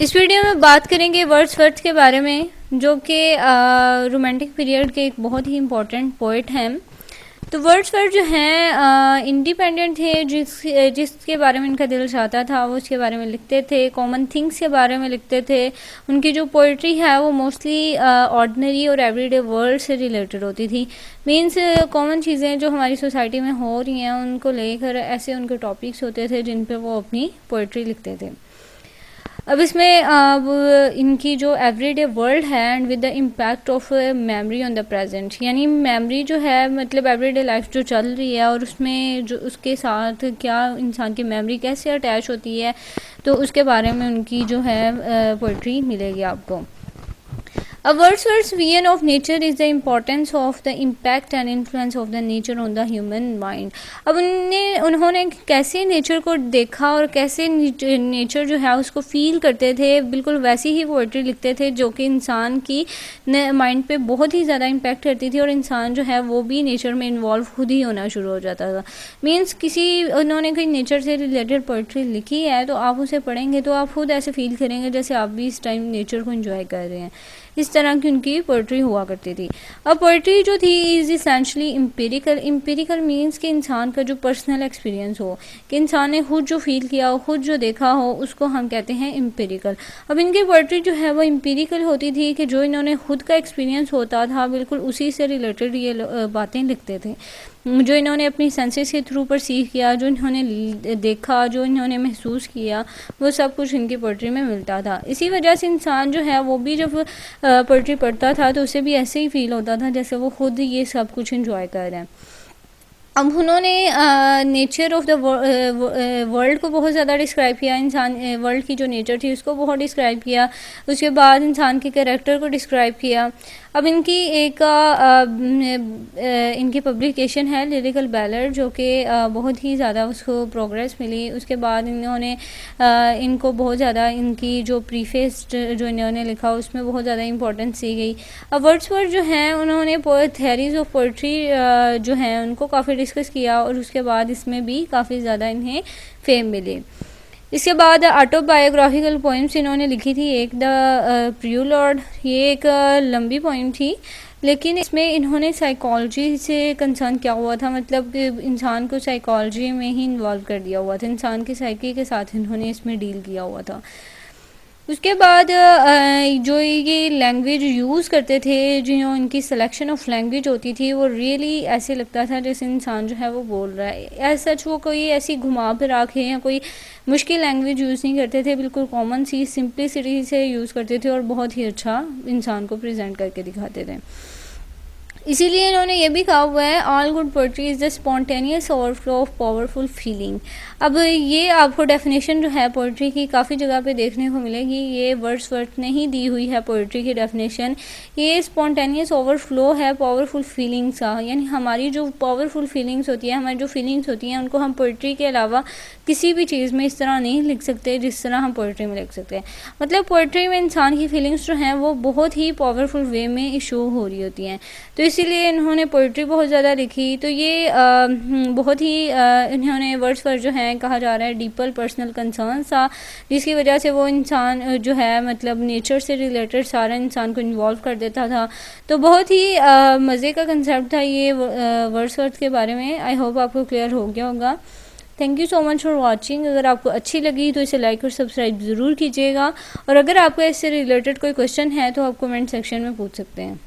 इस वीडियो में बात करेंगे वर्ड्सवर्थ के बारे में, जो कि रोमांटिक पीरियड के एक बहुत ही इम्पोर्टेंट पोइट हैं। तो वर्ड्सवर्थ जो हैं इंडिपेंडेंट थे, जिसके बारे में इनका दिल चाहता था वो उसके बारे में लिखते थे। कॉमन थिंग्स के बारे में लिखते थे। उनकी जो पोइट्री है वो मोस्टली ऑर्डिनरी और एवरीडे वर्ल्ड से रिलेटेड होती थी। मीन्स कॉमन चीज़ें जो हमारी सोसाइटी में हो रही हैं उनको लेकर ऐसे उनके टॉपिक्स होते थे जिन पे वो अपनी पोइट्री लिखते थे। अब इसमें इनकी जो एवरीडे वर्ल्ड है and with the impact of memory on the present, यानी मेमोरी जो है मतलब एवरीडे लाइफ जो चल रही है और उसमें जो उसके साथ क्या इंसान की मेमोरी कैसे अटैच होती है, तो उसके बारे में उनकी जो है पोइट्री मिलेगी आपको। A Wordsworth's vision of nature is the importance of the impact and influence of the nature on the human mind। अब उन्होंने कैसे नेचर को देखा और कैसे नेचर जो है उसको फील करते थे, बिल्कुल वैसी ही पोइट्री लिखते थे जो कि इंसान की माइंड पे बहुत ही ज़्यादा इम्पैक्ट करती थी और इंसान जो है वो भी नेचर में इन्वॉल्व खुद ही होना शुरू हो जाता था। मीन्स उन्होंने कोई नेचर से रिलेटेड पोइट्री लिखी है तो आप उसे पढ़ेंगे तो आप खुद ऐसे फील करेंगे जैसे आप भी इस टाइम नेचर को एंजॉय कर रहे हैं। इस तरह की उनकी पोइट्री हुआ करती थी। अब पोइट्री जो थी इज इसेंशली इम्पेरिकल मीन्स कि इंसान का जो पर्सनल एक्सपीरियंस हो, कि इंसान ने खुद जो फील किया हो, खुद जो देखा हो, उसको हम कहते हैं इम्पेरिकल। अब इनकी पोइट्री जो है वो इम्पेरिकल होती थी कि जो इन्होंने खुद का एक्सपीरियंस होता था बिल्कुल उसी से रिलेटेड ये बातें लिखते थे, जो इन्होंने अपनी सेंसेस के थ्रू परसीव किया, जो इन्होंने देखा, जो इन्होंने महसूस किया, वो सब कुछ इनकी पोइट्री में मिलता था। इसी वजह से इंसान जो है वो भी जब पोइट्री पढ़ता था तो उसे भी ऐसे ही फील होता था जैसे वो खुद ये सब कुछ एंजॉय कर रहे हैं। अब उन्होंने नेचर ऑफ द वर्ल्ड को बहुत ज़्यादा डिस्क्राइब किया, इंसान वर्ल्ड की जो नेचर थी उसको बहुत डिस्क्राइब किया। उसके बाद इंसान के कैरेक्टर को डिस्क्राइब किया। अब इनकी एक इनकी पब्लिकेशन है लिरिकल बैलड, जो कि बहुत ही ज़्यादा उसको प्रोग्रेस मिली। उसके बाद इन्होंने इनको बहुत ज़्यादा इनकी जो प्रीफेस जो इन्होंने लिखा उसमें बहुत ज़्यादा इंपॉर्टेंस दी गई। अब वर्ड्सवर्थ जो हैं उन्होंने थेरीज ऑफ पोइट्री जो हैं उनको काफ़ी डिस्कस किया और उसके बाद इसमें भी काफ़ी ज़्यादा इन्हें फेम मिली। इसके बाद ऑटोबायोग्राफिकल पोइम्स इन्होंने लिखी थी, एक द प्रियोलॉर्ड, ये एक लंबी पोइम थी लेकिन इसमें इन्होंने साइकोलॉजी से कंसर्न क्या हुआ था, मतलब कि इंसान को साइकोलॉजी में ही इन्वॉल्व कर दिया हुआ था, इंसान की साइकी के साथ इन्होंने इसमें डील किया हुआ था। उसके बाद जो ये लैंग्वेज यूज़ करते थे, जो इनकी सिलेक्शन ऑफ लैंग्वेज होती थी वो रियली ऐसे लगता था जैसे इंसान जो है वो बोल रहा है। ऐसा सच वो कोई ऐसी घुमा फिरा के या कोई मुश्किल लैंग्वेज यूज़ नहीं करते थे, बिल्कुल कॉमन सी सिंप्लिसिटी से यूज़ करते थे और बहुत ही अच्छा इंसान को प्रेजेंट करके दिखाते थे। इसीलिए इन्होंने ये भी कहा हुआ है, all good poetry is the spontaneous overflow of powerful feeling. अब ये आपको डेफिनेशन जो है पोइट्री की काफ़ी जगह पे देखने को मिलेगी। ये वर्ड्सवर्थ ने ही दी हुई है पोइट्री की डेफिनेशन। ये स्पॉन्टेनियस ओवरफ्लो है पावरफुल फीलिंग्स का, यानी हमारी जो पावरफुल फीलिंग्स होती है, हमारी जो फीलिंग्स होती हैं उनको हम पोइट्री के अलावा किसी भी चीज़ में इस तरह नहीं लिख सकते जिस तरह हम पोइट्री में लिख सकते हैं। मतलब पोइट्री में इंसान की फीलिंग्स जो हैं वो बहुत ही पावरफुल वे में शो हो रही होती हैं, तो इसीलिए इन्होंने पोइट्री बहुत ज़्यादा लिखी। तो ये बहुत ही इन्होंने वर्ड्सवर्थ जो हैं कहा जा रहा है डीपर पर्सनल कंसर्न था, जिसकी वजह से वो इंसान जो है मतलब नेचर से रिलेटेड सारा इंसान को इन्वॉल्व कर देता था। तो बहुत ही मज़े का कंसेप्ट था ये वर्ड्सवर्थ के बारे में। आई होप आपको क्लियर हो गया होगा। Thank you so much for watching. अगर आपको अच्छी लगी तो इसे लाइक और सब्सक्राइब ज़रूर कीजिएगा, और अगर आपको इससे रिलेटेड कोई क्वेश्चन है तो आप कमेंट सेक्शन में पूछ सकते हैं।